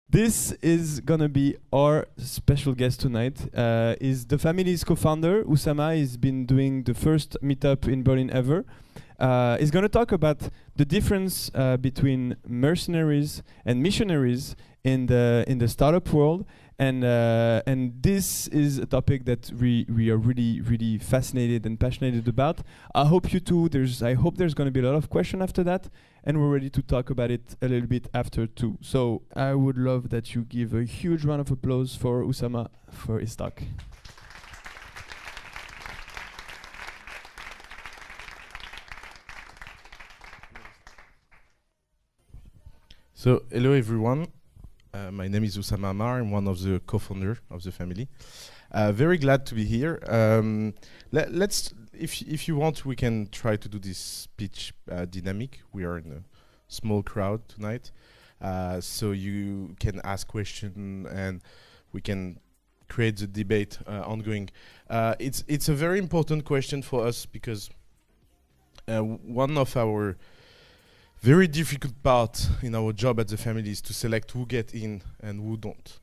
This is gonna be our special guest tonight. Is the family's co-founder. OUSSAMA has been doing the first meetup in Berlin ever. He's gonna talk about the difference between mercenaries and missionaries in the startup world, and this is a topic that we are really fascinated and passionate about. I hope you too. I hope there's gonna be a lot of questions after that, and we're ready to talk about it a little bit after too. So I would love that you give a huge round of applause for OUSSAMA for his talk. So hello everyone. My name is OUSSAMA AMMAR. I'm one of the co-founders of the family. Very glad to be here. If you want, we can try to do this speech dynamic. We are in a small crowd tonight, so you can ask questions and we can create the debate ongoing. It's a very important question for us because one of our very difficult part in our job at the family is to select who get in and who don't.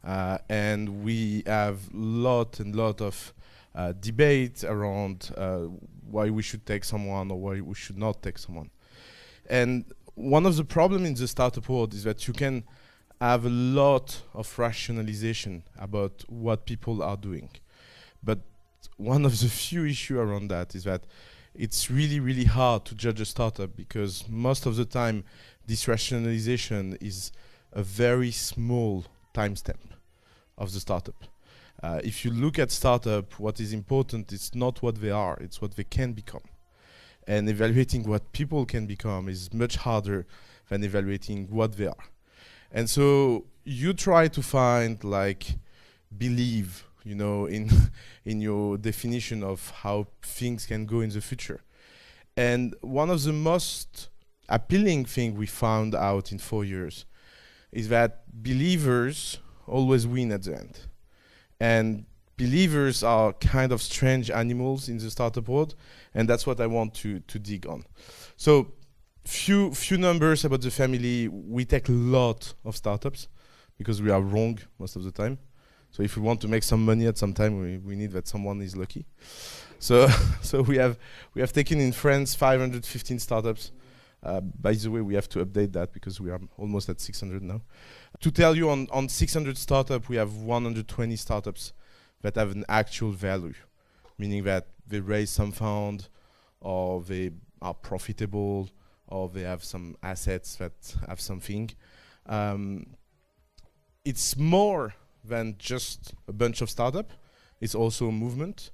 And we have lot of debate around why we should take someone or why we should not take someone. And one of the problems in the startup world is that you can have a lot of rationalization about what people are doing. But one of the few issues around that is that it's really hard to judge a startup because most of the time this rationalization is a very small timestamp of the startup. If you look at startup, what is important is not what they are, it's what they can become. And evaluating what people can become is much harder than evaluating what they are. And so you try to find believe, you know, in your definition of how things can go in the future. And one of the most appealing thing we found out in 4 years is that believers always win at the end. And believers are kind of strange animals in the startup world, and that's what I want to dig on. So few numbers about the family. We take a lot of startups because we are wrong most of the time. So if we want to make some money at some time, we need that someone is lucky. So we have taken in France 515 startups. By the way, we have to update that because we are almost at 600 now. To tell you, on 600 startups, we have 120 startups that have an actual value, meaning that they raise some fund, or they are profitable, or they have some assets that have something. It's more than just a bunch of startups. It's also a movement,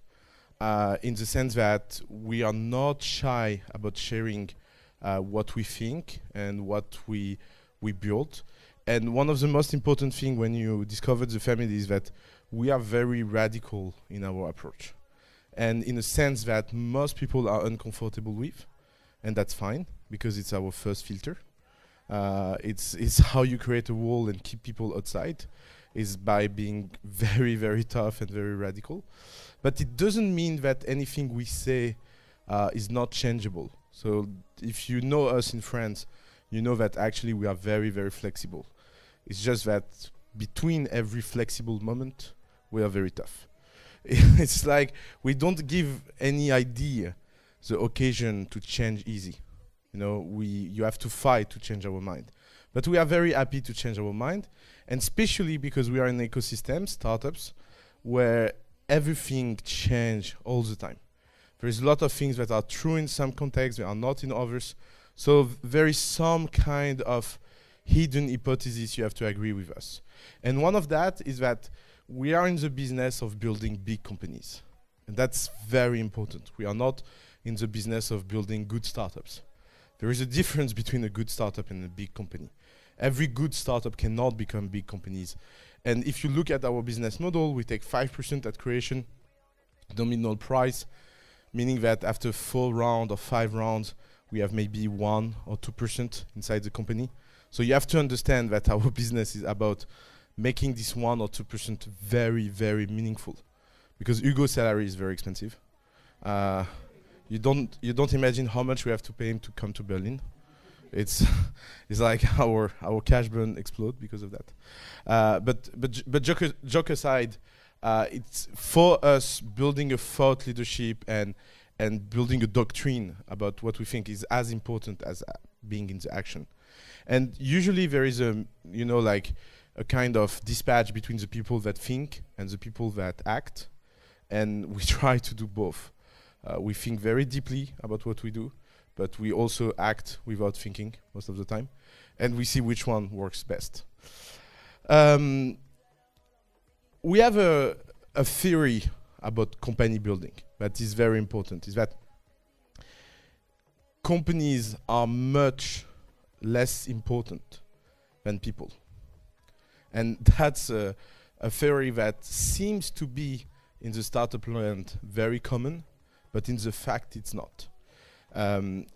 in the sense that we are not shy about sharing what we think and what we built. And one of the most important things when you discover the family is that we are very radical in our approach. And in a sense that most people are uncomfortable with, and that's fine, because it's our first filter. It's how you create a wall and keep people outside, is by being very tough and very radical. But it doesn't mean that anything we say is not changeable. So if you know us in France, you know that actually we are very flexible. It's just that between every flexible moment, we are very tough. It's like we don't give any idea the occasion to change easy. You know, you have to fight to change our mind. But we are very happy to change our mind, and especially because we are in ecosystem, startups, where everything changes all the time. There is a lot of things that are true in some contexts, that are not in others. So there is some kind of hidden hypothesis you have to agree with us. And one of that is that we are in the business of building big companies. And that's very important. We are not in the business of building good startups. There is a difference between a good startup and a big company. Every good startup cannot become big companies. And if you look at our business model, we take 5% at creation, nominal price, meaning that after 4 rounds or 5 rounds, we have maybe 1 or 2% inside the company. So you have to understand that our business is about making this 1 or 2% very meaningful. Because Hugo's salary is very expensive. You don't imagine how much we have to pay him to come to Berlin. It's it's like our cash burn explode because of that. But joke aside, it's for us building a thought leadership and building a doctrine about what we think is as important as being into action. And usually there is like a kind of dispatch between the people that think and the people that act, and we try to do both. We think very deeply about what we do, but we also act without thinking most of the time, and we see which one works best. We have a theory about company building that is very important, is that companies are much less important than people. And that's a theory that seems to be in the startup land very common, but in the fact it's not.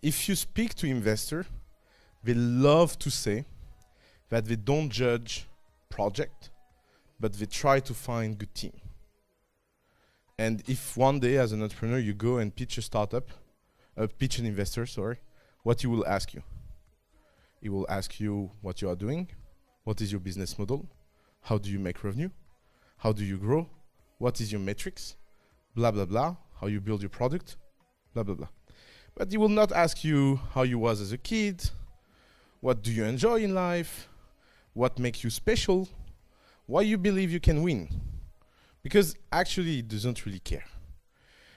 If you speak to investors, they love to say that they don't judge project, but they try to find good team. And if one day as an entrepreneur you go and pitch a startup, pitch an investor, sorry, what he will ask you? He will ask you what you are doing, what is your business model, how do you make revenue, how do you grow, what is your metrics, blah, blah, blah, how you build your product, blah, blah, blah. But he will not ask you how you was as a kid, what do you enjoy in life, what makes you special, why you believe you can win. Because actually he doesn't really care.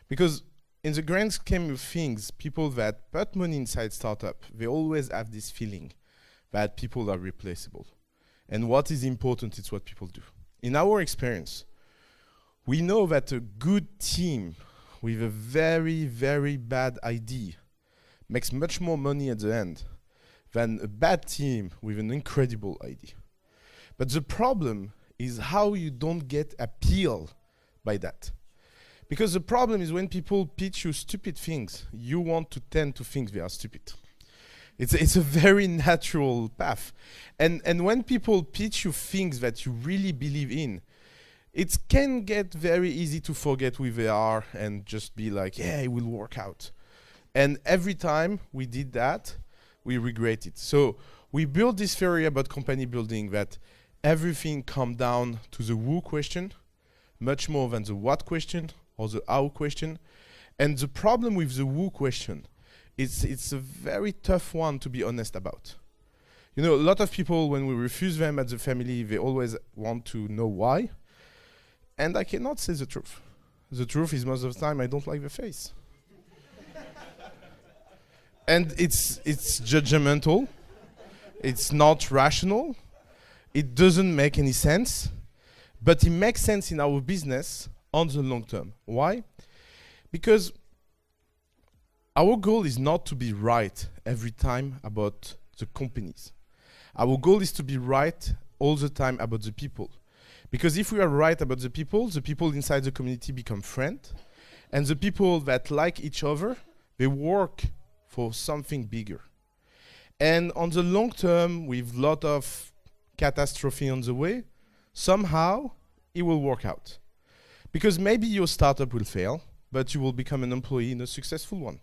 Because in the grand scheme of things, people that put money inside startup, they always have this feeling that people are replaceable. And what is important is what people do. In our experience, we know that a good team with a very, very bad idea makes much more money at the end than a bad team with an incredible idea. But the problem is how you don't get appeal by that. Because the problem is when people pitch you stupid things, you want to tend to think they are stupid. It's a very natural path. And when people pitch you things that you really believe in, it can get very easy to forget who they are and just be like, yeah, it will work out. And every time we did that, we regret it. So we built this theory about company building that everything comes down to the who question, much more than the what question or the how question. And the problem with the who question, it's a very tough one to be honest about. You know, a lot of people, when we refuse them at the family, they always want to know why. And I cannot say the truth. The truth is most of the time I don't like the face. And it's judgmental. It's not rational. It doesn't make any sense. But it makes sense in our business on the long term. Why? Because our goal is not to be right every time about the companies. Our goal is to be right all the time about the people. Because if we are right about the people inside the community become friends, and the people that like each other, they work for something bigger. And on the long term, with a lot of catastrophe on the way, somehow it will work out. Because maybe your startup will fail, but you will become an employee in a successful one.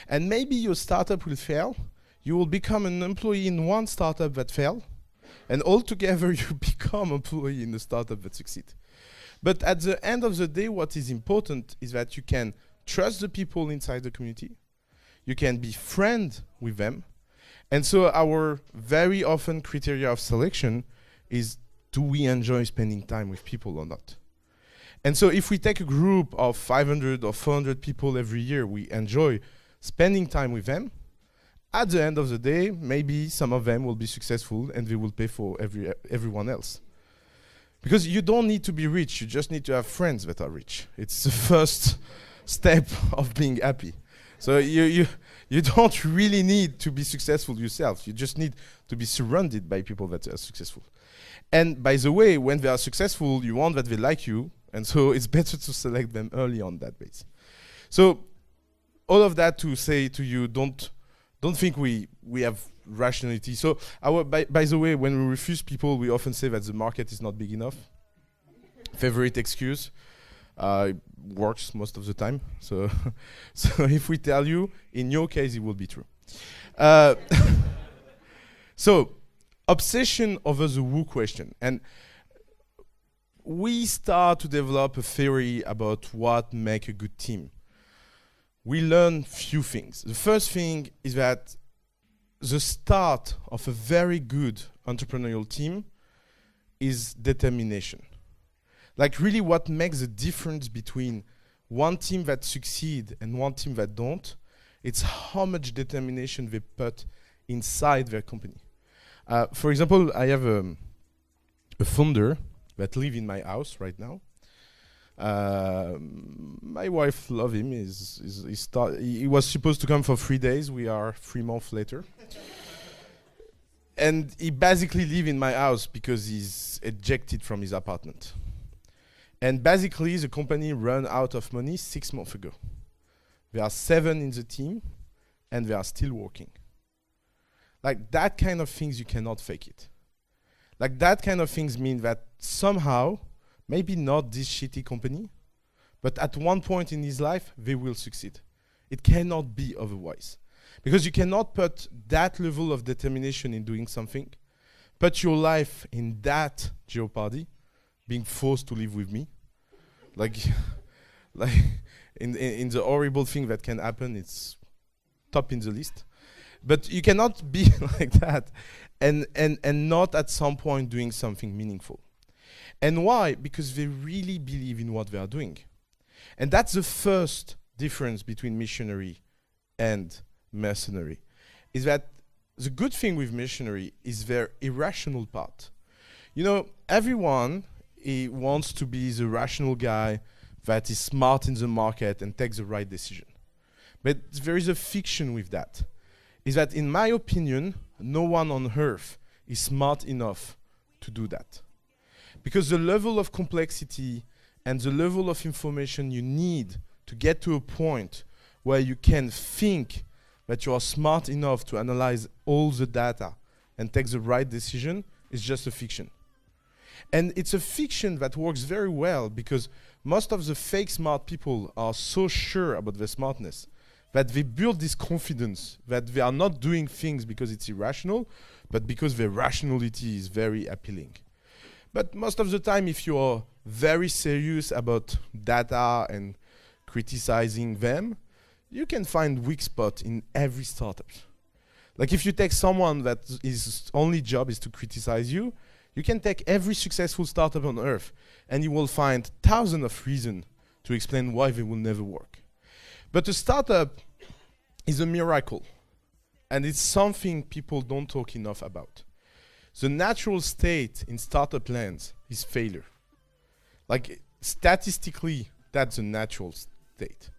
And maybe your startup will fail, you will become an employee in one startup that failed, and altogether you become employee in a startup that succeeds. But at the end of the day, what is important is that you can trust the people inside the community, you can be friends with them, and so our very often criteria of selection is, do we enjoy spending time with people or not? And so if we take a group of 500 or 400 people every year, we enjoy spending time with them, at the end of the day, maybe some of them will be successful and they will pay for everyone else. Because you don't need to be rich, you just need to have friends that are rich. It's the first step of being happy. So you don't really need to be successful yourself, you just need to be surrounded by people that are successful. And by the way, when they are successful, you want that they like you, and so it's better to select them early on that base. So all of that to say to you, don't think we have rationality. So by the way, when we refuse people, we often say that the market is not big enough. Favorite excuse. Works most of the time. So if we tell you, in your case, it will be true. So, obsession over the who question. And we start to develop a theory about what makes a good team. We learn few things. The first thing is that the start of a very good entrepreneurial team is determination. Like really what makes the difference between one team that succeed and one team that don't, it's how much determination they put inside their company. For example, I have a founder that lives in my house right now. My wife loves him. He was supposed to come for 3 days. We are 3 months later. And he basically lives in my house because he's ejected from his apartment. And basically, the company ran out of money 6 months ago. There are 7 in the team, and they are still working. Like that kind of things, you cannot fake it. Like that kind of things mean that somehow, maybe not this shitty company, but at one point in his life, they will succeed. It cannot be otherwise. Because you cannot put that level of determination in doing something, put your life in that jeopardy, being forced to live with me. Like in the horrible thing that can happen, it's top in the list. But you cannot be like that and not at some point doing something meaningful. And why? Because they really believe in what they are doing. And that's the first difference between missionary and mercenary, is that the good thing with missionary is their irrational part. You know, everyone wants to be the rational guy that is smart in the market and takes the right decision. But there is a fiction with that, is that in my opinion, no one on earth is smart enough to do that. Because the level of complexity and the level of information you need to get to a point where you can think that you are smart enough to analyze all the data and take the right decision is just a fiction. And it's a fiction that works very well because most of the fake smart people are so sure about their smartness that they build this confidence that they are not doing things because it's irrational, but because their rationality is very appealing. But most of the time, if you are very serious about data and criticizing them, you can find weak spot in every startup. Like if you take someone that his only job is to criticize you, you can take every successful startup on earth and you will find thousands of reasons to explain why they will never work. But a startup is a miracle, and it's something people don't talk enough about. The natural state in startup lands is failure. Like statistically, that's a natural state.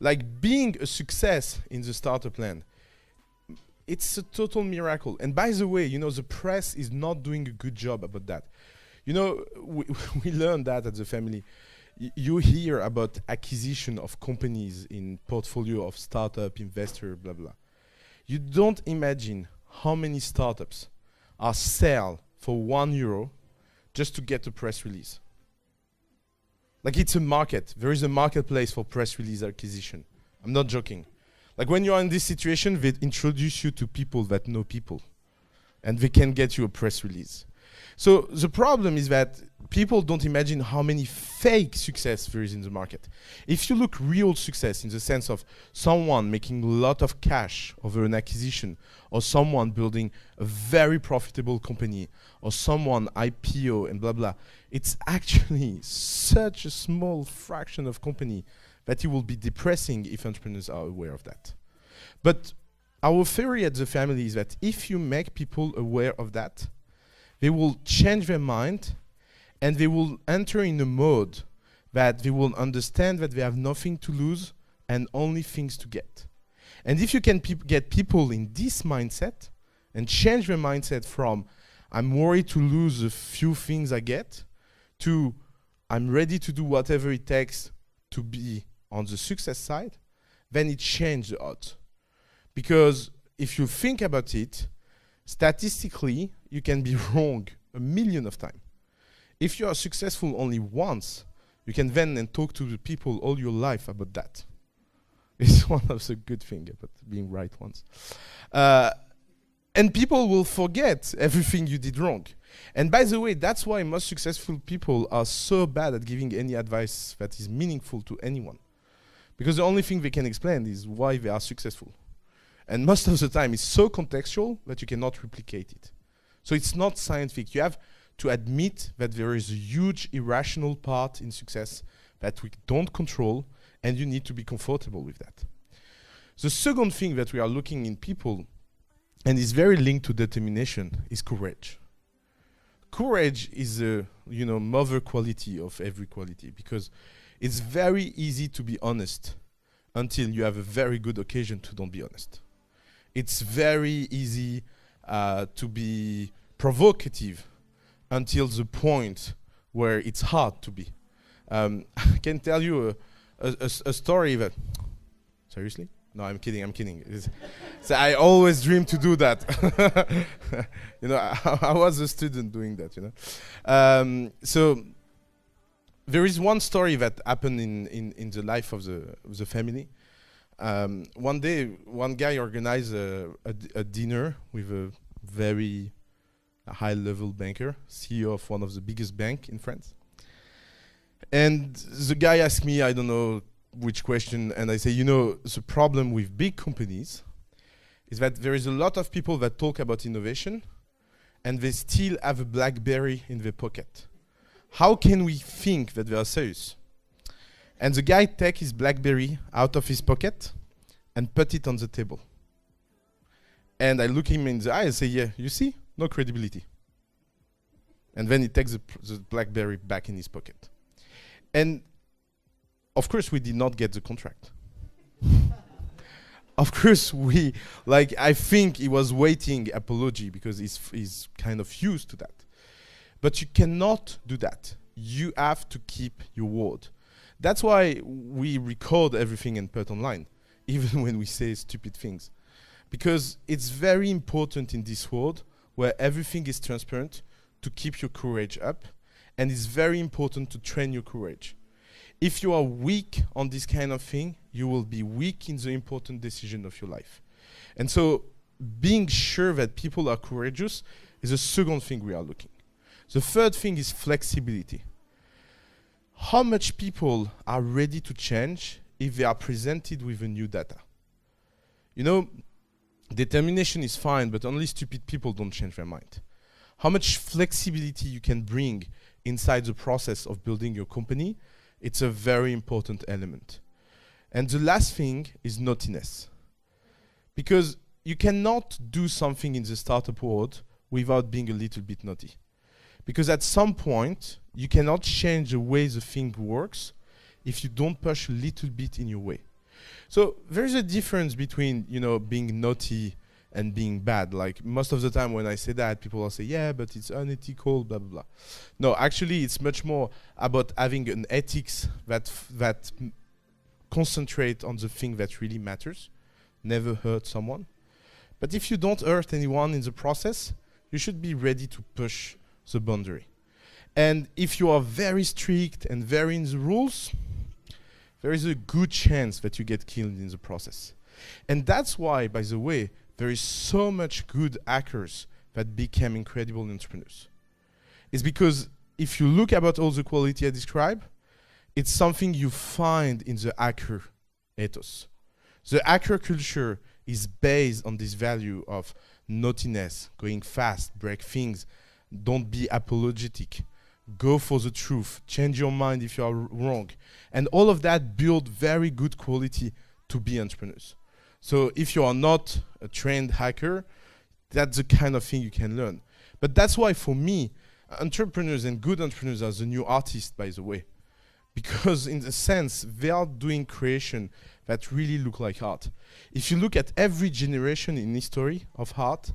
Like being a success in the startup land, it's a total miracle. And by the way, you know, the press is not doing a good job about that. You know, we learned that at the family. You hear about acquisition of companies in portfolio of startup, investor, blah, blah. You don't imagine how many startups are sell for €1 just to get a press release. Like it's a market. There is a marketplace for press release acquisition. I'm not joking. Like when you're in this situation, they introduce you to people that know people and they can get you a press release. So the problem is that people don't imagine how many fake success there is in the market. If you look real success in the sense of someone making a lot of cash over an acquisition, or someone building a very profitable company, or someone IPO and blah, blah, it's actually such a small fraction of company that it will be depressing if entrepreneurs are aware of that. But our theory at the family is that if you make people aware of that, they will change their mind and they will enter in a mode that they will understand that they have nothing to lose and only things to get. And if you can get people in this mindset and change their mindset from I'm worried to lose a few things I get to I'm ready to do whatever it takes to be on the success side, then it changes the odds. Because if you think about it, statistically, you can be wrong 1,000,000 of times. If you are successful only once, you can then and talk to the people all your life about that. It's one of the good things about being right once. And people will forget everything you did wrong. And by the way, that's why most successful people are so bad at giving any advice that is meaningful to anyone. Because the only thing they can explain is why they are successful. And most of the time, it's so contextual that you cannot replicate it. So it's not scientific. You have to admit that there is a huge irrational part in success that we don't control, and you need to be comfortable with that. The second thing that we are looking in people, and is very linked to determination, is courage. Courage is a mother quality of every quality, because it's very easy to be honest until you have a very good occasion to don't be honest. It's very easy to be provocative until the point where it's hard to be. I can tell you a story that... Seriously? No, I'm kidding. So I always dream to do that. I was a student doing that, So there is one story that happened in the life of the family. One day, one guy organized a dinner with a very high-level banker, CEO of one of the biggest banks in France. And the guy asked me, I don't know which question, and I say, the problem with big companies is that there is a lot of people that talk about innovation, and they still have a BlackBerry in their pocket. How can we think that they are serious? And the guy takes his BlackBerry out of his pocket and put it on the table. And I look him in the eye and say, yeah, you see? No credibility. And then he takes the BlackBerry back in his pocket. And of course, we did not get the contract. Of course, I think he was waiting apology because he's kind of used to that. But you cannot do that. You have to keep your word. That's why we record everything and put online, even when we say stupid things. Because it's very important in this world where everything is transparent to keep your courage up, and it's very important to train your courage. If you are weak on this kind of thing, you will be weak in the important decision of your life. And so being sure that people are courageous is the second thing we are looking. The third thing is flexibility. How much people are ready to change if they are presented with a new data? Determination is fine, but only stupid people don't change their mind. How much flexibility you can bring inside the process of building your company, it's a very important element. And the last thing is naughtiness. Because you cannot do something in the startup world without being a little bit naughty. Because at some point, you cannot change the way the thing works if you don't push a little bit in your way. So there's a difference between, being naughty and being bad. Like most of the time when I say that, people will say, yeah, but it's unethical, blah, blah, blah. No, actually, it's much more about having an ethics that concentrate on the thing that really matters, never hurt someone. But if you don't hurt anyone in the process, you should be ready to push the boundary. And if you are very strict and very in the rules, there is a good chance that you get killed in the process. And that's why, by the way, there is so much good hackers that became incredible entrepreneurs. It's because if you look about all the quality I described, it's something you find in the hacker ethos. The hacker culture is based on this value of naughtiness, going fast, break things, don't be apologetic, go for the truth, change your mind if you are wrong. And all of that build very good quality to be entrepreneurs. So if you are not a trained hacker, that's the kind of thing you can learn. But that's why for me, entrepreneurs and good entrepreneurs are the new artists, by the way. Because in a sense, they are doing creation that really look like art. If you look at every generation in history of art,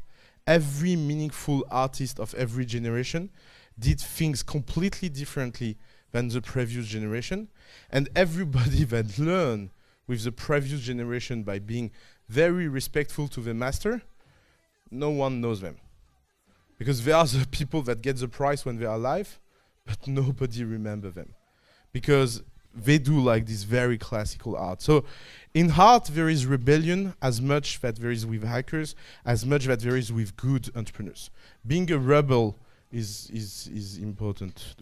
every meaningful artist of every generation did things completely differently than the previous generation. And everybody that learned with the previous generation by being very respectful to the master, no one knows them. Because they are the people that get the prize when they are alive, but nobody remembers them. Because they do like this very classical art. So in art, there is rebellion as much that there is with hackers, as much that there is with good entrepreneurs. Being a rebel is important.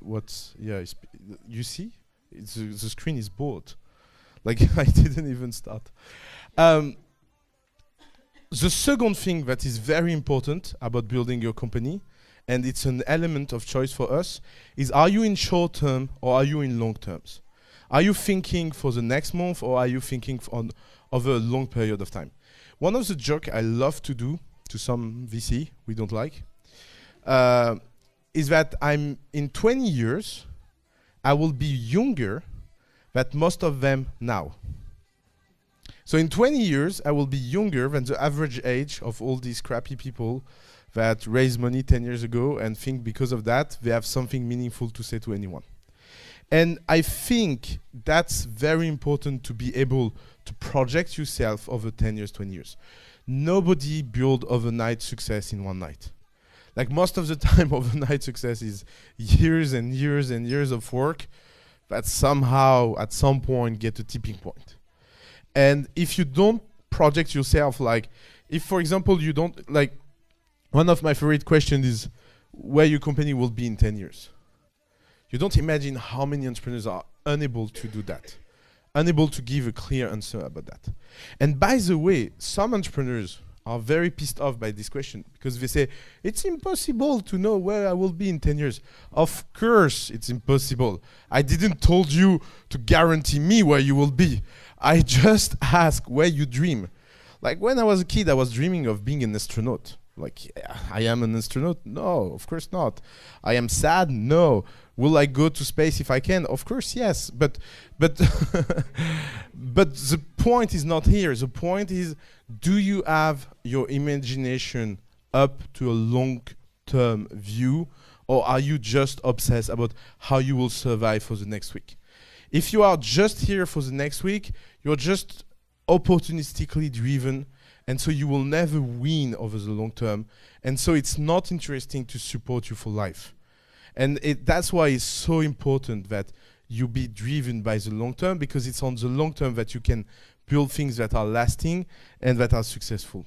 You see? The screen is bored. Like I didn't even start. The second thing that is very important about building your company, and it's an element of choice for us, is are you in short term or are you in long terms? Are you thinking for the next month or are you thinking over a long period of time? One of the jokes I love to do to some VC we don't like is that I'm in 20 years, I will be younger than most of them now. So in 20 years, I will be younger than the average age of all these crappy people that raised money 10 years ago and think because of that, they have something meaningful to say to anyone. And I think that's very important to be able to project yourself over 10 years, 20 years. Nobody build overnight success in one night. Like most of the time, overnight success is years and years and years of work that somehow at some point get a tipping point. And if you don't project yourself, like if for example you don't, like one of my favorite questions is where your company will be in 10 years. You don't imagine how many entrepreneurs are unable to do that, unable to give a clear answer about that. And by the way, some entrepreneurs are very pissed off by this question because they say, it's impossible to know where I will be in 10 years. Of course it's impossible. I didn't told you to guarantee me where you will be. I just ask where you dream. Like when I was a kid, I was dreaming of being an astronaut. Like, I am an astronaut? No, of course not. I am sad? No. Will I go to space if I can? Of course, yes. But but the point is not here. The point is, do you have your imagination up to a long-term view, or are you just obsessed about how you will survive for the next week? If you are just here for the next week, you're just opportunistically driven, and so you will never win over the long term, and so it's not interesting to support you for life. And that's why it's so important that you be driven by the long term, because it's on the long term that you can build things that are lasting and that are successful.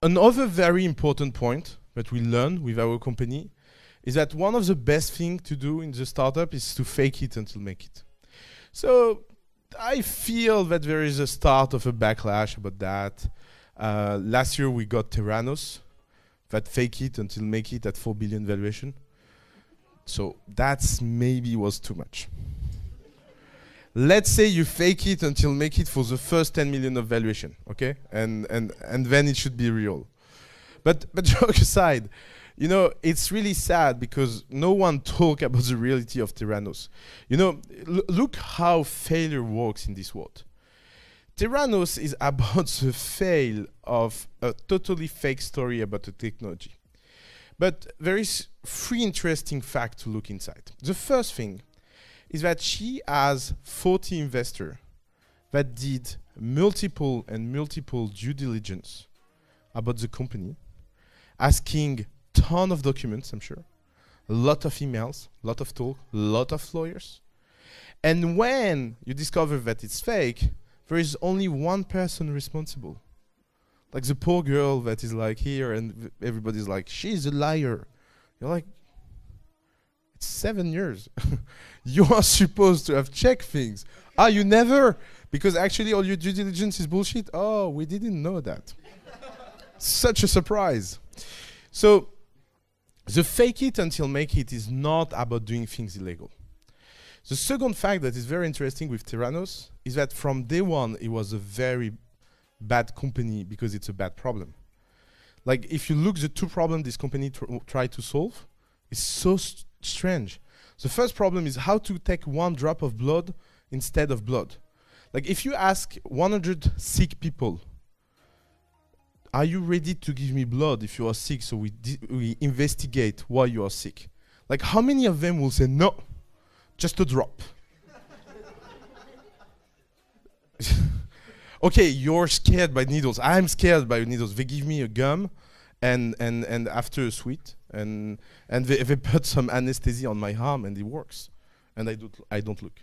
Another very important point that we learn with our company is that one of the best things to do in the startup is to fake it until make it. So I feel that there is a start of a backlash about that. Last year we got Theranos, that fake it until make it at 4 billion valuation. So that's maybe was too much. Let's say you fake it until make it for the first 10 million of valuation, okay? And then it should be real. But joke aside, you know, it's really sad because no one talk about the reality of Theranos. You know, look how failure works in this world. Theranos is about the fail of a totally fake story about the technology. But there is 3 interesting facts to look inside. The first thing is that she has 40 investors that did multiple due diligence about the company, asking ton of documents, I'm sure, a lot of emails, a lot of talk, a lot of lawyers. And when you discover that it's fake, there is only one person responsible. Like the poor girl that is like here and everybody's like, she's a liar. You're like, it's 7 years. You are supposed to have checked things. Ah, you never? Because actually all your due diligence is bullshit? Oh, we didn't know that. Such a surprise. So the fake it until make it is not about doing things illegal. The second fact that is very interesting with Theranos is that from day one, it was a very bad company because it's a bad problem. Like if you look the 2 problems this company tried to solve, it's so strange. The first problem is how to take 1 drop of blood instead of blood. Like if you ask 100 sick people, are you ready to give me blood if you are sick, so we investigate why you are sick? Like how many of them will say no, just a drop? Okay, you're scared by needles. I'm scared by needles. They give me a gum and after a sweet and they put some anesthesia on my arm and it works. and I don't look.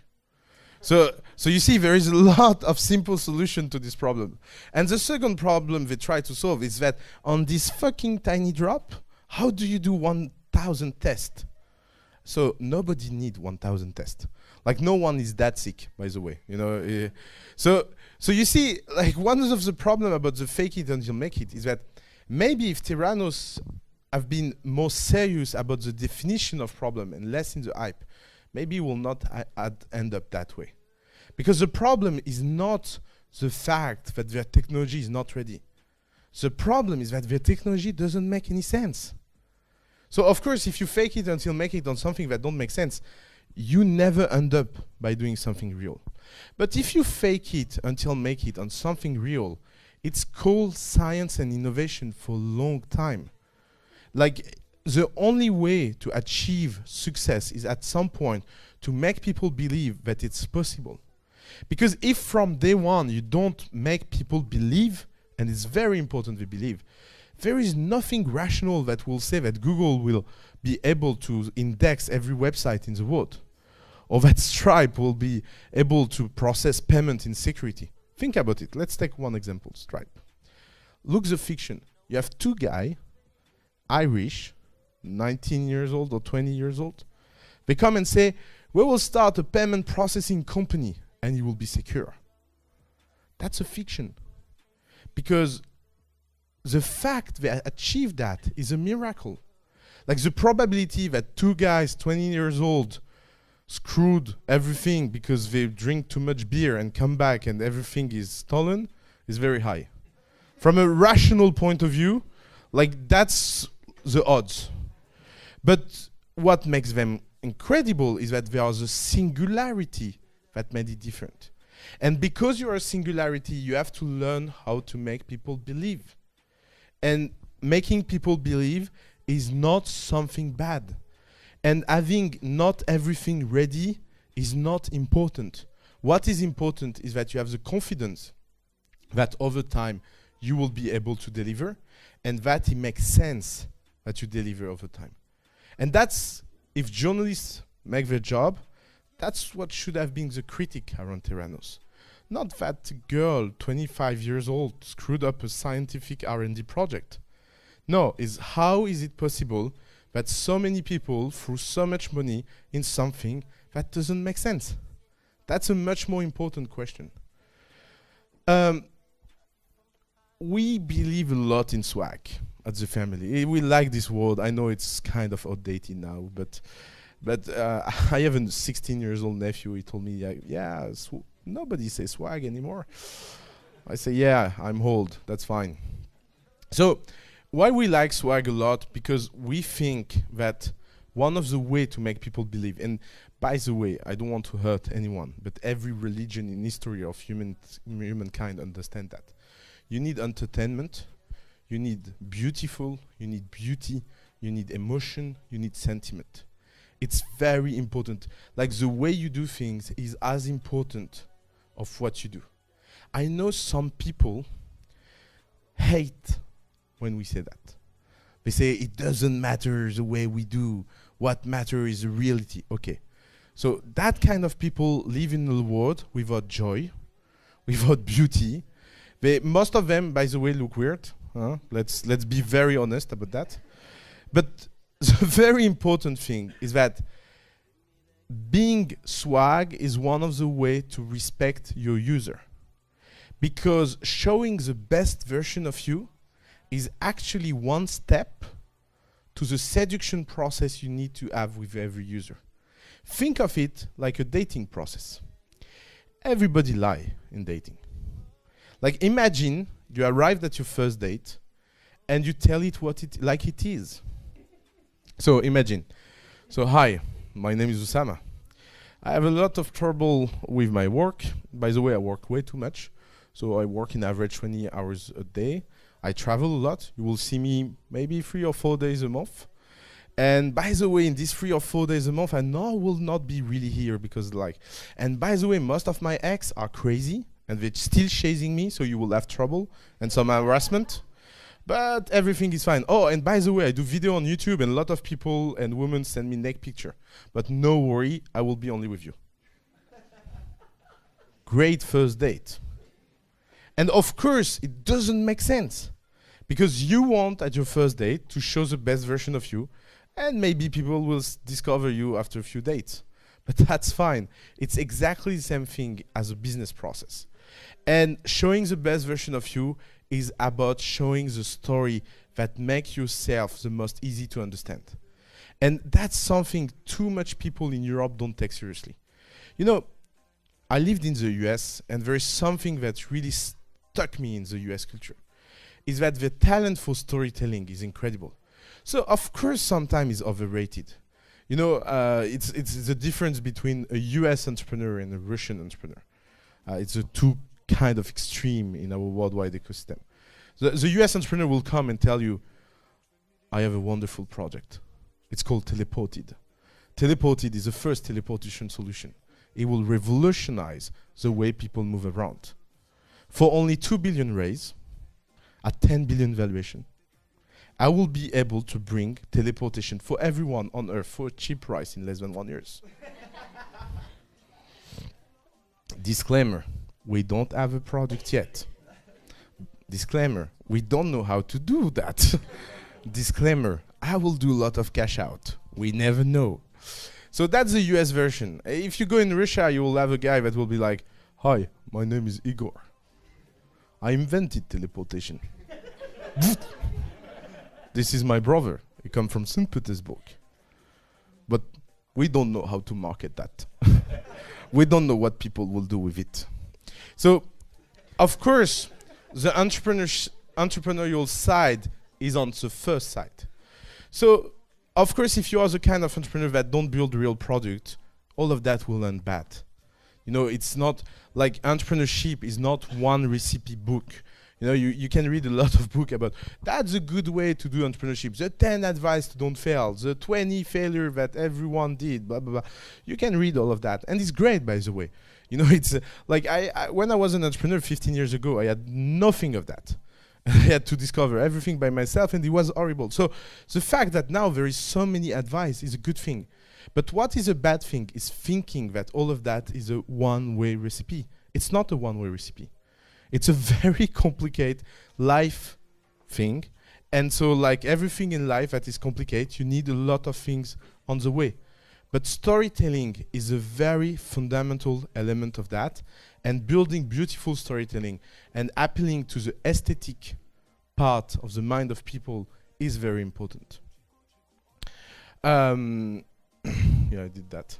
So you see, there is a lot of simple solution to this problem. And the second problem they try to solve is that on this fucking tiny drop, how do you do 1,000 tests? So nobody need 1,000 tests. Like no one is that sick, by the way. You know. So you see, like one of the problem about the fake it until make it is that maybe if Tyrannos have been more serious about the definition of problem and less in the hype, maybe will not end up that way. Because the problem is not the fact that their technology is not ready. The problem is that their technology doesn't make any sense. So of course, if you fake it until make it on something that don't make sense, you never end up by doing something real. But if you fake it until make it on something real, it's called science and innovation for a long time. Like the only way to achieve success is at some point to make people believe that it's possible. Because if from day one you don't make people believe, and it's very important they believe, there is nothing rational that will say that Google will be able to index every website in the world, or that Stripe will be able to process payment in security. Think about it. Let's take one example, Stripe. Look the fiction. You have two guys, Irish, 19 years old or 20 years old. They come and say, we will start a payment processing company and you will be secure. That's a fiction. Because the fact they achieved that is a miracle. Like the probability that two guys, 20 years old, screwed everything because they drink too much beer and come back and everything is stolen is very high. From a rational point of view, like that's the odds. But what makes them incredible is that there is a singularity that made it different. And because you are a singularity, you have to learn how to make people believe. And making people believe is not something bad. And having not everything ready is not important. What is important is that you have the confidence that over time you will be able to deliver, and that it makes sense that you deliver over time. And that's, if journalists make their job, that's what should have been the critic around Tyrannos. Not that girl, 25 years old, screwed up a scientific R&D project. No, is how is it possible that so many people threw so much money in something that doesn't make sense? That's a much more important question. We believe a lot in swag at the family. We like this word. I know it's kind of outdated now, but I have a 16 years old nephew. He told me, yeah, nobody says swag anymore. I say, yeah, I'm old. That's fine. So why we like swag a lot? Because we think that one of the way to make people believe, and by the way, I don't want to hurt anyone, but every religion in history of humankind understand that. You need entertainment, you need beautiful, you need beauty, you need emotion, you need sentiment. It's very important. Like the way you do things is as important of what you do. I know some people hate when we say that. They say it doesn't matter the way we do. What matters is the reality. Okay. So that kind of people live in a world without joy, without beauty. Most of them, by the way, look weird. Let's be very honest about that. But the very important thing is that being swag is one of the ways to respect your user. Because showing the best version of you is actually one step to the seduction process you need to have with every user. Think of it like a dating process. Everybody lies in dating. Like imagine you arrived at your first date and you tell it like it is. So imagine, hi, my name is OUSSAMA. I have a lot of trouble with my work. By the way, I work way too much. So I work in average 20 hours a day. I travel a lot. You will see me maybe 3 or 4 days a month. And by the way, in these 3 or 4 days a month, I know I will not be really here because and by the way, most of my ex are crazy and they're still chasing me, so you will have trouble and some harassment. but everything is fine. Oh, and by the way, I do video on YouTube, and a lot of people and women send me naked picture. But no worry, I will be only with you. Great first date. And of course, it doesn't make sense. Because you want, at your first date, to show the best version of you, and maybe people will discover you after a few dates. But that's fine. It's exactly the same thing as a business process. And showing the best version of you is about showing the story that makes yourself the most easy to understand. And that's something too much people in Europe don't take seriously. You know, I lived in the US, and there is something that really stuck me in the US culture, is that the talent for storytelling is incredible. So of course sometimes it's overrated. You know, it's the difference between a US entrepreneur and a Russian entrepreneur. It's the two kind of extreme in our worldwide ecosystem. The US entrepreneur will come and tell you, I have a wonderful project. It's called Teleported. Teleported is the first teleportation solution. It will revolutionize the way people move around. For only 2 billion raise, at 10 billion valuation, I will be able to bring teleportation for everyone on Earth for a cheap price in less than 1 year. Disclaimer, we don't have a product yet. Disclaimer, we don't know how to do that. Disclaimer, I will do a lot of cash out. We never know. So that's the US version. If you go in Russia, you will have a guy that will be like, hi, my name is Igor. I invented teleportation. This is my brother. He comes from St. Petersburg. But we don't know how to market that. We don't know what people will do with it. So, of course, the entrepreneurial side is on the first side. So, of course, if you are the kind of entrepreneur that don't build real product, all of that will end bad. You know, it's not like entrepreneurship is not one recipe book. You know, you can read a lot of books about that's a good way to do entrepreneurship. The 10 advice to don't fail, the 20 failure that everyone did, blah, blah, blah. You can read all of that. And it's great, by the way. You know, it's like when I was an entrepreneur 15 years ago, I had nothing of that. I had to discover everything by myself, and it was horrible. So the fact that now there is so many advice is a good thing. But what is a bad thing is thinking that all of that is a one-way recipe. It's not a one-way recipe. It's a very complicated life thing. And so like everything in life that is complicated, you need a lot of things on the way. But storytelling is a very fundamental element of that. And building beautiful storytelling and appealing to the aesthetic part of the mind of people is very important. Yeah, I did that.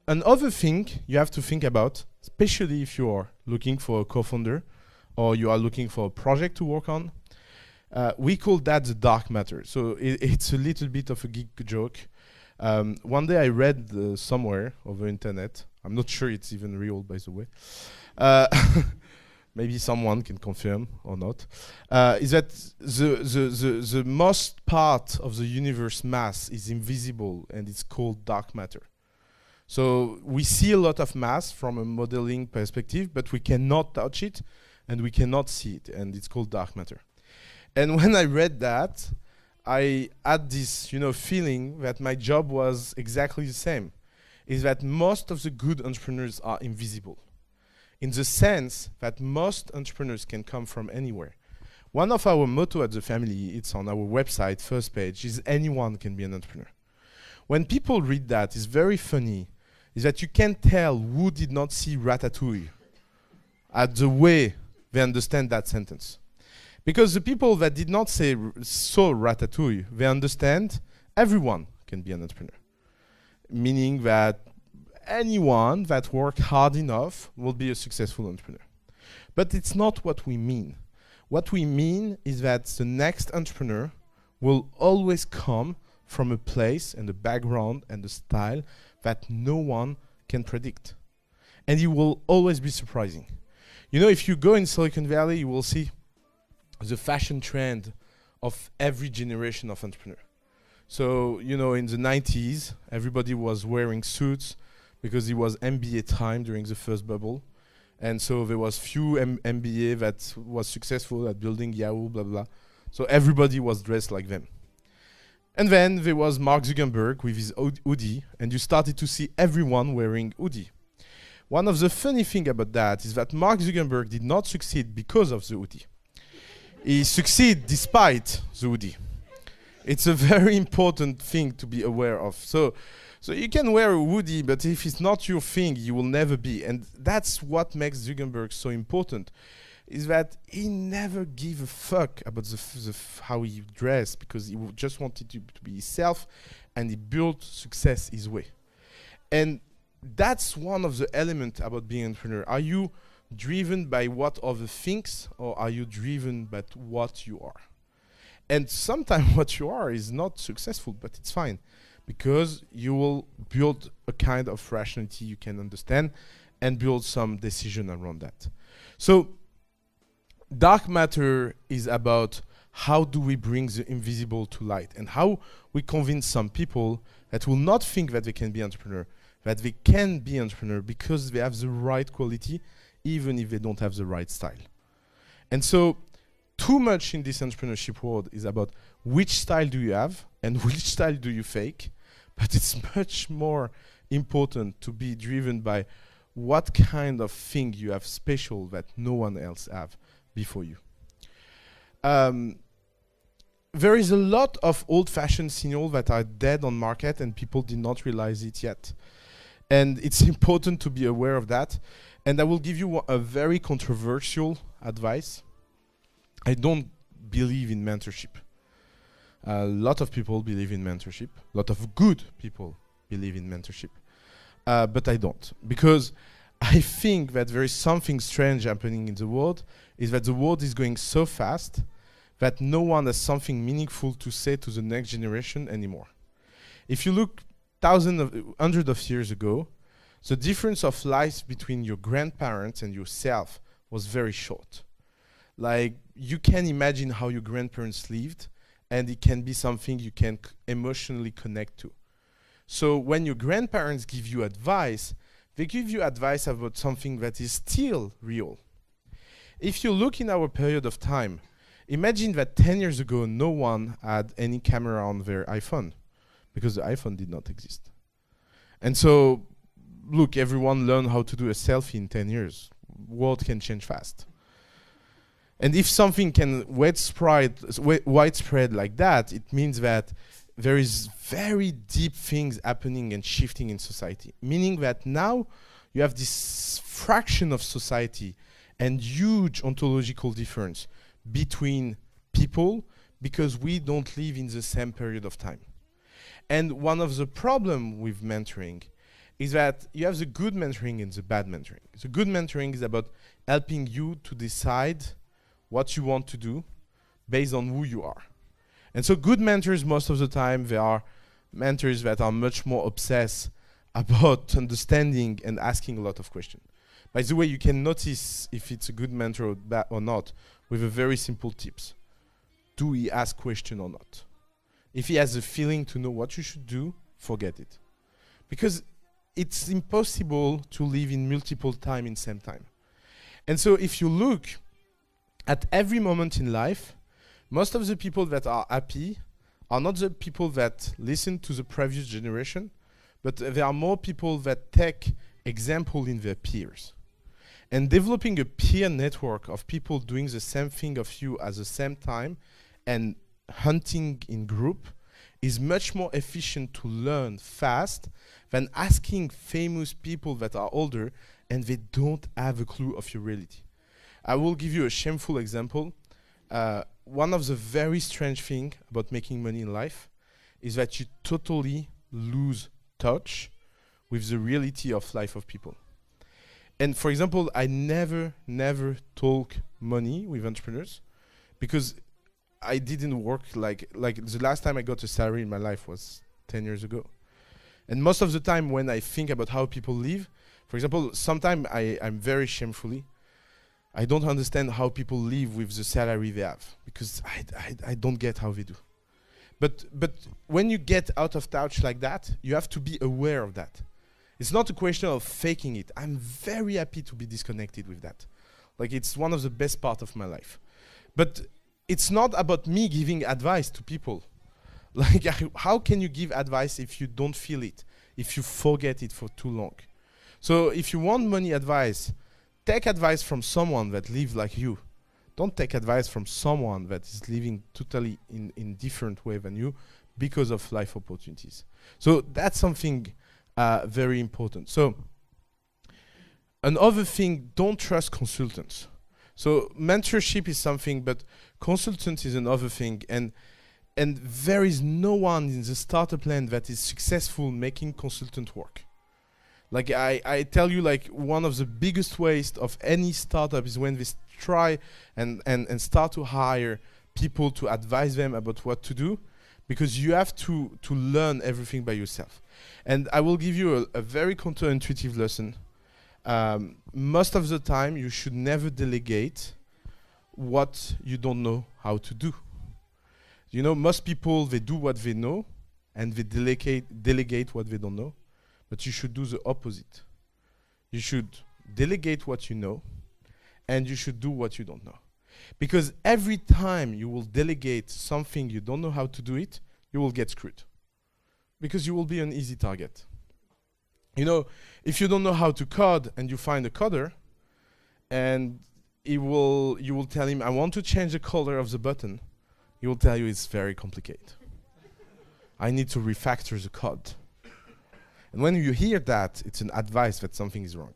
Another thing you have to think about, especially if you are looking for a co-founder or you are looking for a project to work on, we call that the dark matter. So it's a little bit of a geek joke. One day I read somewhere over internet, I'm not sure it's even real, by the way, maybe someone can confirm or not, is that the most part of the universe mass is invisible, and it's called dark matter. So we see a lot of mass from a modeling perspective, but we cannot touch it and we cannot see it, and it's called dark matter. And when I read that, I had this, feeling that my job was exactly the same, is that most of the good entrepreneurs are invisible, in the sense that most entrepreneurs can come from anywhere. One of our motto at the family, it's on our website, first page, is anyone can be an entrepreneur. When people read that, it's very funny, is that you can tell who did not see Ratatouille at the way they understand that sentence. Because the people that did not saw Ratatouille, they understand everyone can be an entrepreneur. Meaning that anyone that works hard enough will be a successful entrepreneur. But it's not what we mean. What we mean is that the next entrepreneur will always come from a place and a background and a style that no one can predict. And it will always be surprising. If you go in Silicon Valley, you will see the fashion trend of every generation of entrepreneur. So, in the 90s, everybody was wearing suits because it was MBA time during the first bubble. And so there was few MBA that was successful at building Yahoo, blah, blah. So everybody was dressed like them. And then there was Mark Zuckerberg with his hoodie, and you started to see everyone wearing hoodie. One of the funny things about that is that Mark Zuckerberg did not succeed because of the hoodie. He succeeded despite the hoodie. It's a very important thing to be aware of. So you can wear a hoodie, but if it's not your thing, you will never be. And that's what makes Zuckerberg so important, is that he never gave a fuck about how he dressed, because he just wanted to be himself, and he built success his way. And that's one of the elements about being an entrepreneur. Are you driven by what other thinks, or are you driven by what you are? And sometimes what you are is not successful, but it's fine, because you will build a kind of rationality you can understand and build some decision around that. So dark matter is about how do we bring the invisible to light, and how we convince some people that will not think that they can be entrepreneur, that they can be entrepreneur because they have the right quality, even if they don't have the right style. And so too much in this entrepreneurship world is about which style do you have and which style do you fake, but it's much more important to be driven by what kind of thing you have special that no one else have before you. There is a lot of old-fashioned signals that are dead on market, and people did not realize it yet. And it's important to be aware of that. And I will give you a very controversial advice. I don't believe in mentorship. A lot of people believe in mentorship. A lot of good people believe in mentorship. But I don't. Because I think that there is something strange happening in the world, is that the world is going so fast that no one has something meaningful to say to the next generation anymore. If you look hundreds of years ago, the difference of life between your grandparents and yourself was very short. Like, you can imagine how your grandparents lived, and it can be something you can emotionally connect to. So when your grandparents give you advice, they give you advice about something that is still real. If you look in our period of time, imagine that 10 years ago, no one had any camera on their iPhone, because the iPhone did not exist. And so, look, everyone learned how to do a selfie in 10 years. World can change fast. And if something can widespread like that, it means that there is very deep things happening and shifting in society. Meaning that now you have this fraction of society and huge ontological difference between people, because we don't live in the same period of time. And one of the problems with mentoring is that you have the good mentoring and the bad mentoring. The good mentoring is about helping you to decide what you want to do based on who you are. And so good mentors, most of the time, they are mentors that are much more obsessed about understanding and asking a lot of questions. By the way, you can notice if it's a good mentor or not with a very simple tips. Do he ask questions or not? If he has a feeling to know what you should do, forget it. Because it's impossible to live in multiple time in same time. And so if you look at every moment in life, most of the people that are happy are not the people that listen to the previous generation, but there are more people that take example in their peers. And developing a peer network of people doing the same thing of you at the same time and hunting in group is much more efficient to learn fast than asking famous people that are older and they don't have a clue of your reality. I will give you a shameful example. One of the very strange things about making money in life is that you totally lose touch with the reality of life of people. And for example, I never talk money with entrepreneurs because I didn't work like the last time I got a salary in my life was 10 years ago. And most of the time when I think about how people live, for example, sometimes I'm very shamefully, I don't understand how people live with the salary they have because I don't get how they do. But when you get out of touch like that, you have to be aware of that. It's not a question of faking it. I'm very happy to be disconnected with that. Like, it's one of the best parts of my life. But it's not about me giving advice to people. Like, how can you give advice if you don't feel it, if you forget it for too long? So if you want money advice, take advice from someone that lives like you. Don't take advice from someone that is living totally in different way than you because of life opportunities. So that's something very important. So another thing, don't trust consultants. So mentorship is something, but consultants is another thing. And there is no one in the startup land that is successful making consultant work. Like I tell you, like one of the biggest waste of any startup is when they try and start to hire people to advise them about what to do, because you have to learn everything by yourself. And I will give you a very counterintuitive lesson. Most of the time, you should never delegate what you don't know how to do. You know, most people, they do what they know, and they delegate what they don't know. But you should do the opposite. You should delegate what you know, and you should do what you don't know. Because every time you will delegate something you don't know how to do it, you will get screwed. Because you will be an easy target. You know, if you don't know how to code and you find a coder, and you will tell him, I want to change the color of the button, he will tell you it's very complicated. I need to refactor the code. And when you hear that, it's an advice that something is wrong.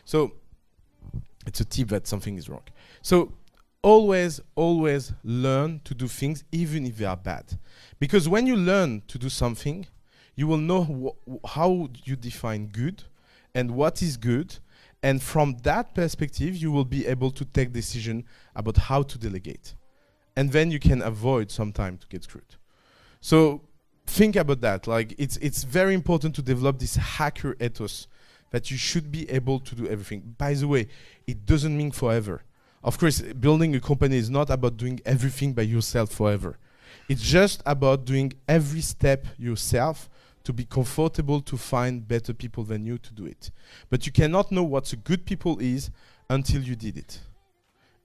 So it's a tip that something is wrong. So always learn to do things even if they are bad. Because when you learn to do something, you will know how you define good and what is good. And from that perspective, you will be able to take decision about how to delegate. And then you can avoid sometime to get screwed. So think about that. Like it's very important to develop this hacker ethos that you should be able to do everything. By the way, it doesn't mean forever. Of course, building a company is not about doing everything by yourself forever. It's just about doing every step yourself to be comfortable to find better people than you to do it. But you cannot know what a good people is until you did it.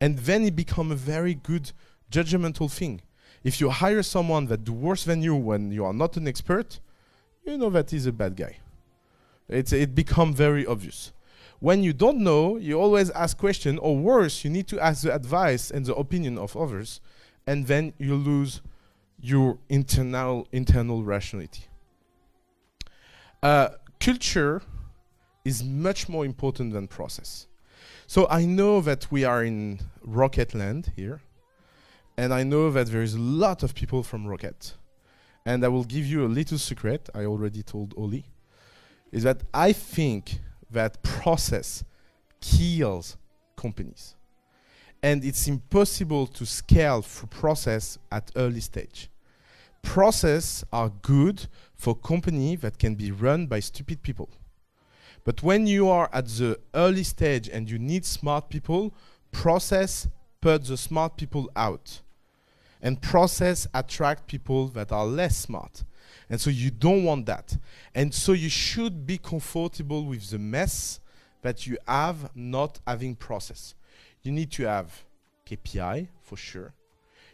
And then it becomes a very good judgmental thing. If you hire someone that do worse than you when you are not an expert, you know that he's a bad guy. It becomes very obvious. When you don't know, you always ask questions, or worse, you need to ask the advice and the opinion of others, and then you lose your internal rationality. Culture is much more important than process. So I know that we are in Rocket Land here, and I know that there is a lot of people from Rocket. And I will give you a little secret, I already told Oli, is that I think that process kills companies. And it's impossible to scale through process at early stage. Process are good for company that can be run by stupid people. But when you are at the early stage and you need smart people, process puts the smart people out. And process attract people that are less smart. And so you don't want that. And so you should be comfortable with the mess that you have not having process. You need to have KPI for sure.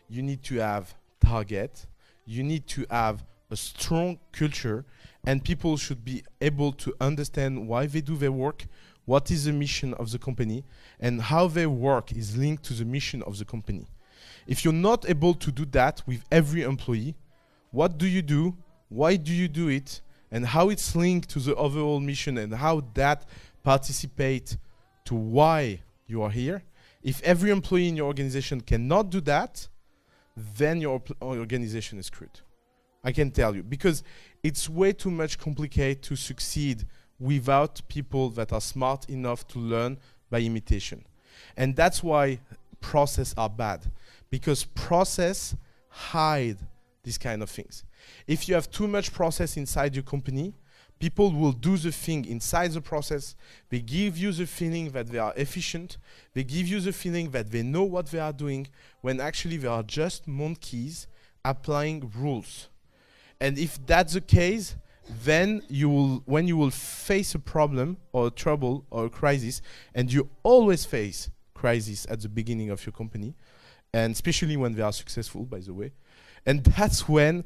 You need to have target. You need to have a strong culture, and people should be able to understand why they do their work, what is the mission of the company, and how their work is linked to the mission of the company. If you're not able to do that with every employee, what do you do? Why do you do it? And how it's linked to the overall mission and how that participates to why you are here. If every employee in your organization cannot do that, then your organization is screwed. I can tell you, because it's way too much complicated to succeed without people that are smart enough to learn by imitation. And that's why process are bad, because process hide these kind of things. If you have too much process inside your company, people will do the thing inside the process. They give you the feeling that they are efficient. They give you the feeling that they know what they are doing, when actually they are just monkeys applying rules. And if that's the case, then when you will face a problem or a trouble or a crisis, and you always face crisis at the beginning of your company, and especially when they are successful, by the way, and that's when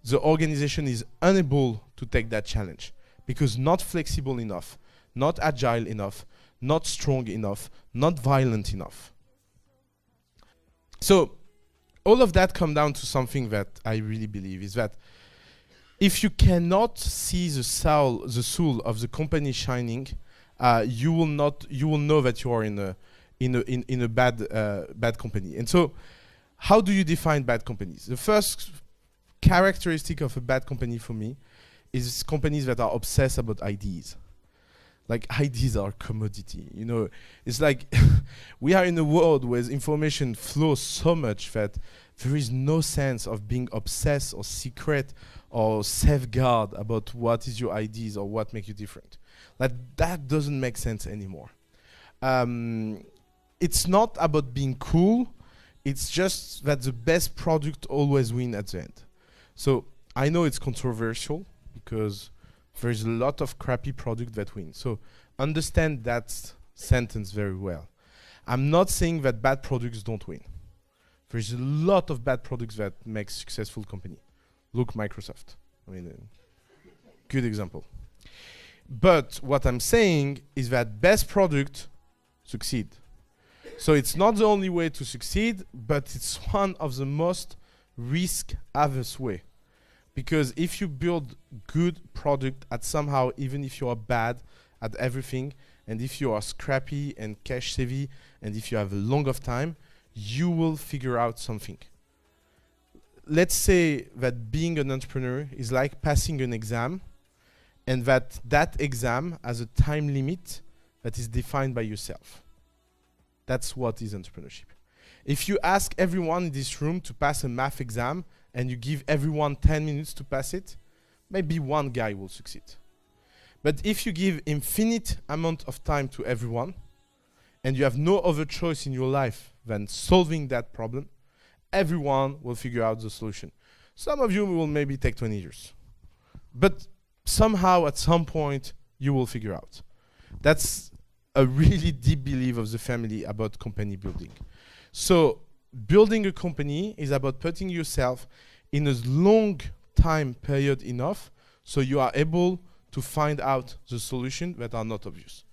the organization is unable to take that challenge, because not flexible enough, not agile enough, not strong enough, not violent enough. So all of that come down to something that I really believe is that if you cannot see the soul of the company shining, you will know that you are in a bad company. And so, how do you define bad companies? The first characteristic of a bad company for me is companies that are obsessed about ideas. Like, ideas are commodity. You know, it's like we are in a world where information flows so much that there is no sense of being obsessed or secret or safeguard about what is your ideas or what makes you different. Like, that doesn't make sense anymore. It's not about being cool. It's just that the best product always wins at the end. So I know it's controversial because there's a lot of crappy product that win. So understand that sentence very well. I'm not saying that bad products don't win. There's a lot of bad products that make successful company. Look, Microsoft. I mean, good example. But what I'm saying is that best product succeed. So it's not the only way to succeed, but it's one of the most risk-averse way. Because if you build good product at somehow, even if you are bad at everything, and if you are scrappy and cash savvy, and if you have a long of time, you will figure out something. Let's say that being an entrepreneur is like passing an exam, and that exam has a time limit that is defined by yourself. That's what is entrepreneurship. If you ask everyone in this room to pass a math exam, and you give everyone 10 minutes to pass it, maybe one guy will succeed. But if you give infinite amount of time to everyone, and you have no other choice in your life than solving that problem, everyone will figure out the solution. Some of you will maybe take 20 years. But somehow, at some point, you will figure out. That's a really deep belief of the family about company building. So building a company is about putting yourself in a long time period enough so you are able to find out the solutions that are not obvious.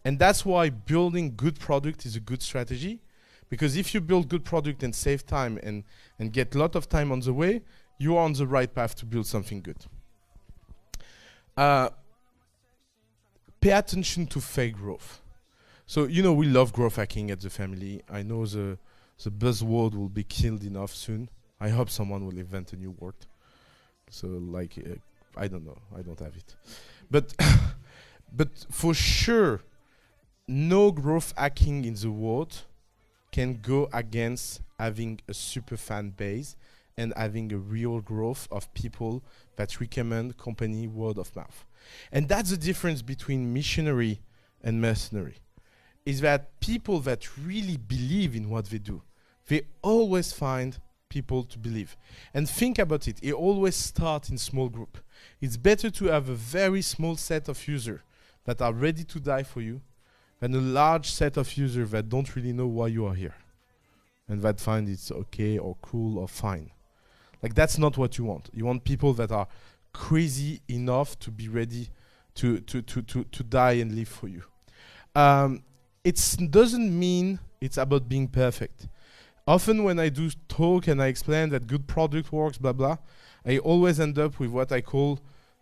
And that's why building good product is a good strategy, because if you build good product and save time and get a lot of time on the way, you are on the right path to build something good. Pay attention to fake growth. So, you know, we love growth hacking at the family. I know the buzzword will be killed enough soon. I hope someone will invent a new word. So, like, I don't know. I don't have it. But, but for sure, no growth hacking in the world can go against having a super fan base and having a real growth of people that recommend company word of mouth. And that's the difference between missionary and mercenary, is that people that really believe in what they do, they always find people to believe. And think about it, it always starts in small group. It's better to have a very small set of users that are ready to die for you than a large set of users that don't really know why you are here and that find it's okay or cool or fine. Like, that's not what you want. You want people that are crazy enough to be ready to die and live for you. It doesn't mean it's about being perfect. Often when I do talk and I explain that good product works, blah, blah, I always end up with what I call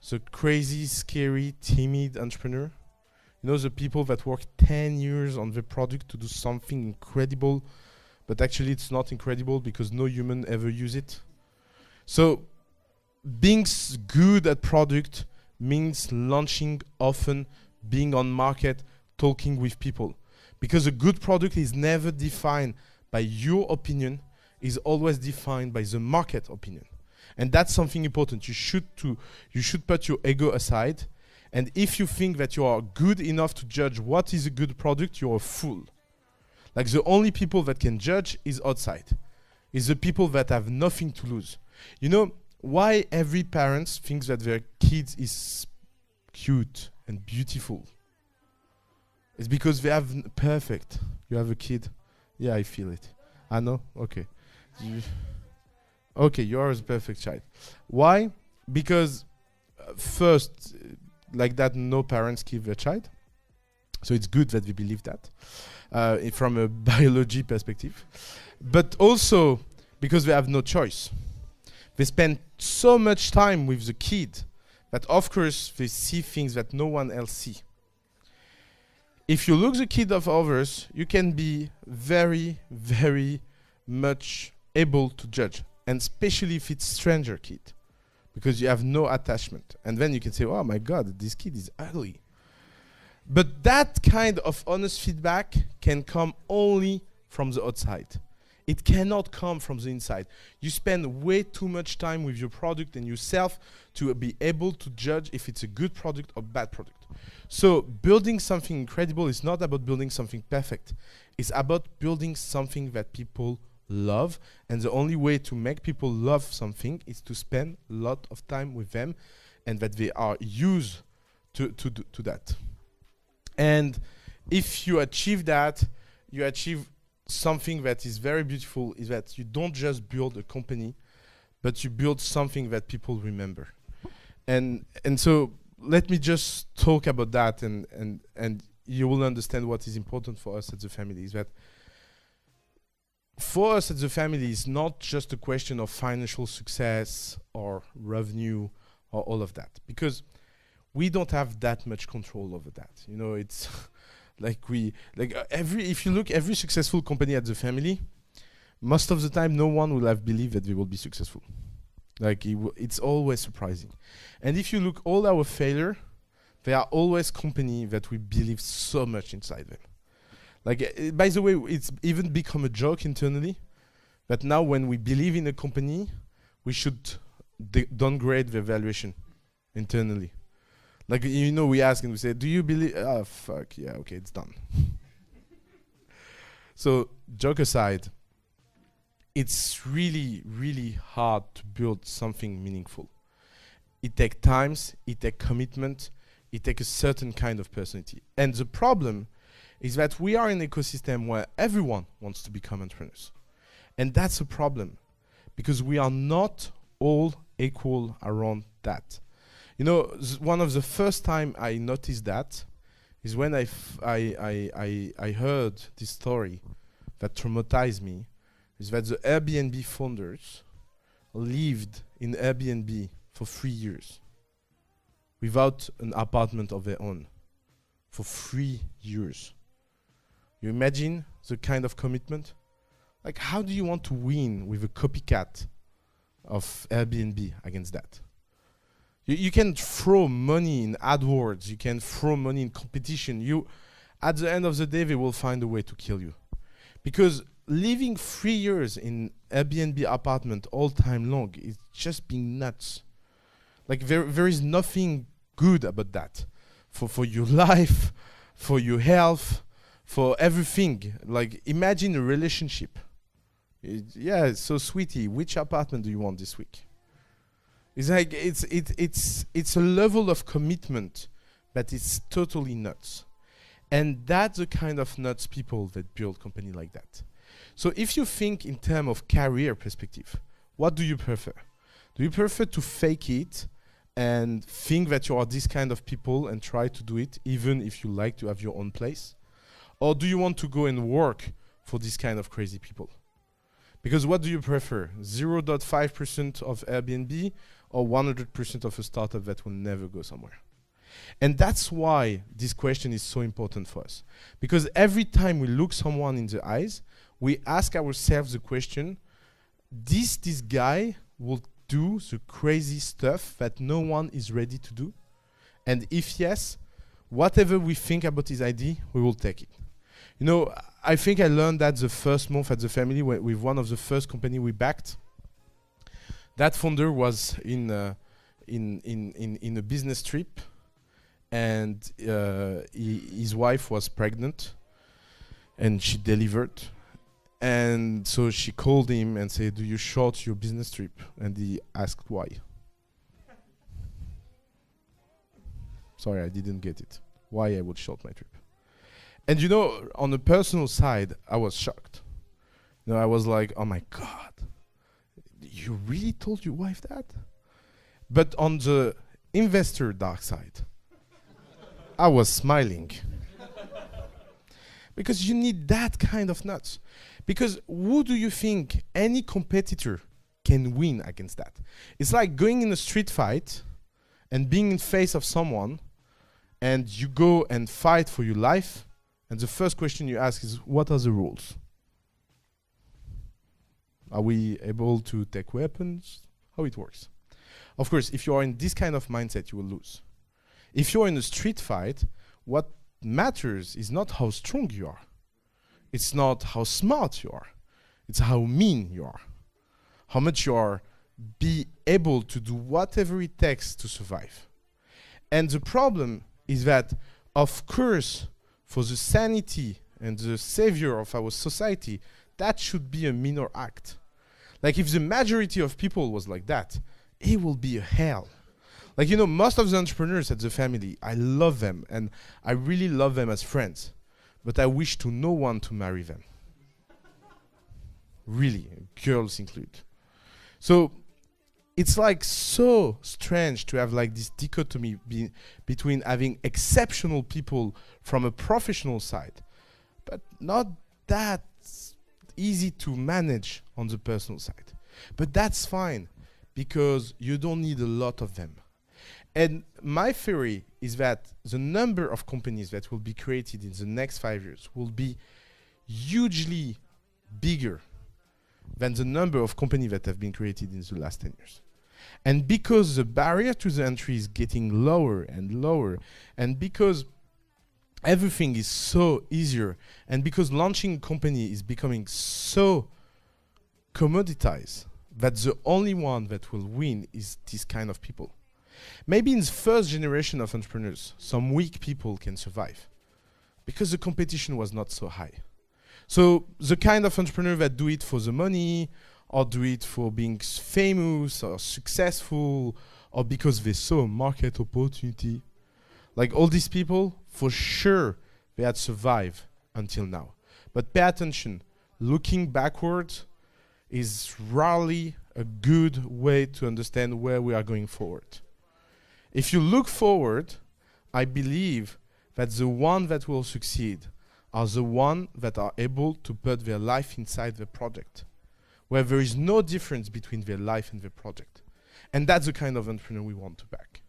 the crazy, scary, timid entrepreneur. You know, the people that work 10 years on the product to do something incredible, but actually it's not incredible because no human ever use it. So being good at product means launching often, being on market, talking with people. Because a good product is never defined by your opinion, is always defined by the market opinion. And that's something important. You should put your ego aside. And if you think that you are good enough to judge what is a good product, you're a fool. Like, the only people that can judge is outside. Is the people that have nothing to lose. You know, why every parent thinks that their kid is cute and beautiful? It's because they have perfect. You have a kid. Yeah, I feel it. I know. Okay. Okay, you are a perfect child. Why? Because first, like that, no parents keep their child. So it's good that we believe that from a biology perspective. But also because they have no choice. They spend so much time with the kid that of course they see things that no one else see. If you look the kid of others, you can be very, very much able to judge. And especially if it's stranger kid. Because you have no attachment. And then you can say, oh my God, this kid is ugly. But that kind of honest feedback can come only from the outside. It cannot come from the inside. You spend way too much time with your product and yourself to be able to judge if it's a good product or bad product. So building something incredible is not about building something perfect. It's about building something that people love. And the only way to make people love something is to spend a lot of time with them and that they are used to that. And if you achieve that, you achieve something that is very beautiful, is that you don't just build a company, but you build something that people remember. And so let me just talk about that, and you will understand what is important for us as a family. Is that for us as a family, it's not just a question of financial success or revenue or all of that, because we don't have that much control over that. You know, it's if you look every successful company at the family, most of the time no one will have believed that they will be successful. Like it's always surprising. And if you look all our failure, they are always company that we believe so much inside them. Like by the way, it's even become a joke internally that now when we believe in a company, we should downgrade the valuation internally. Like, you know, we ask and we say, do you believe? Oh, fuck, yeah, okay, it's done. So, joke aside, it's really, really hard to build something meaningful. It takes time, it takes commitment, it takes a certain kind of personality. And the problem is that we are in an ecosystem where everyone wants to become entrepreneurs. And that's a problem, because we are not all equal around that. You know, one of the first time I noticed that is when I heard this story that traumatized me, is that the Airbnb founders lived in Airbnb for 3 years without an apartment of their own for 3 years. You imagine the kind of commitment? Like, how do you want to win with a copycat of Airbnb against that? You can throw money in AdWords, you can throw money in competition. At the end of the day, they will find a way to kill you. Because living 3 years in Airbnb apartment all time long is just being nuts. Like there is nothing good about that. For your life, for your health, for everything. Like imagine a relationship. Yeah, so sweetie, which apartment do you want this week? It's like it's a level of commitment that is totally nuts. And that's the kind of nuts people that build company like that. So if you think in terms of career perspective, what do you prefer? Do you prefer to fake it and think that you are this kind of people and try to do it even if you like to have your own place? Or do you want to go and work for this kind of crazy people? Because what do you prefer? 0.5% of Airbnb or 100% of a startup that will never go somewhere? And that's why this question is so important for us. Because every time we look someone in the eyes, we ask ourselves the question, this guy will do the crazy stuff that no one is ready to do? And if yes, whatever we think about his idea, we will take it. You know, I think I learned that the first month at the family with one of the first company we backed. That founder was in a business trip, and his wife was pregnant, and she delivered, And so she called him and said, "Do you short your business trip?" And he asked why. Sorry, I didn't get it. Why I would short my trip. And you know, on the personal side, I was shocked. You know, I was like, oh my God, you really told your wife that? But on the investor dark side, I was smiling. Because you need that kind of nuts. Because who do you think any competitor can win against that? It's like going in a street fight and being in face of someone, and you go and fight for your life, and the first question you ask is, what are the rules? Are we able to take weapons? How it works? Of course, if you are in this kind of mindset, you will lose. If you're in a street fight, what matters is not how strong you are. It's not how smart you are. It's how mean you are. How much you are be able to do whatever it takes to survive. And the problem is that, of course, for the sanity and the savior of our society, that should be a minor act. Like if the majority of people was like that, it will be a hell. Like, you know, most of the entrepreneurs at the family, I love them and I really love them as friends, but I wish to no one to marry them. Really, girls included. So it's like so strange to have like this dichotomy between having exceptional people from a professional side, but not that easy to manage on the personal side. But that's fine, because you don't need a lot of them. And my theory is that the number of companies that will be created in the next 5 years will be hugely bigger than the number of companies that have been created in the last 10 years. And because the barrier to the entry is getting lower and lower, and because everything is so easier, and because launching a company is becoming so commoditized, that the only one that will win is this kind of people. Maybe in the first generation of entrepreneurs, some weak people can survive because the competition was not so high. So the kind of entrepreneur that do it for the money, or do it for being famous or successful, or because they saw a market opportunity, like all these people, for sure, they had survived until now. But pay attention, looking backwards is rarely a good way to understand where we are going forward. If you look forward, I believe that the ones that will succeed are the ones that are able to put their life inside the project, where there is no difference between their life and their project. And that's the kind of entrepreneur we want to back.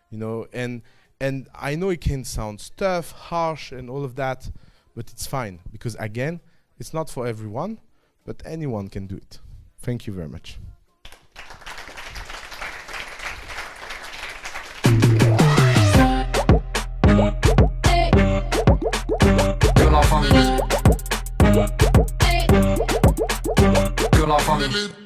You know, and I know it can sound tough, harsh, and all of that, but it's fine, because again, it's not for everyone, but anyone can do it. Thank you very much. Que la famille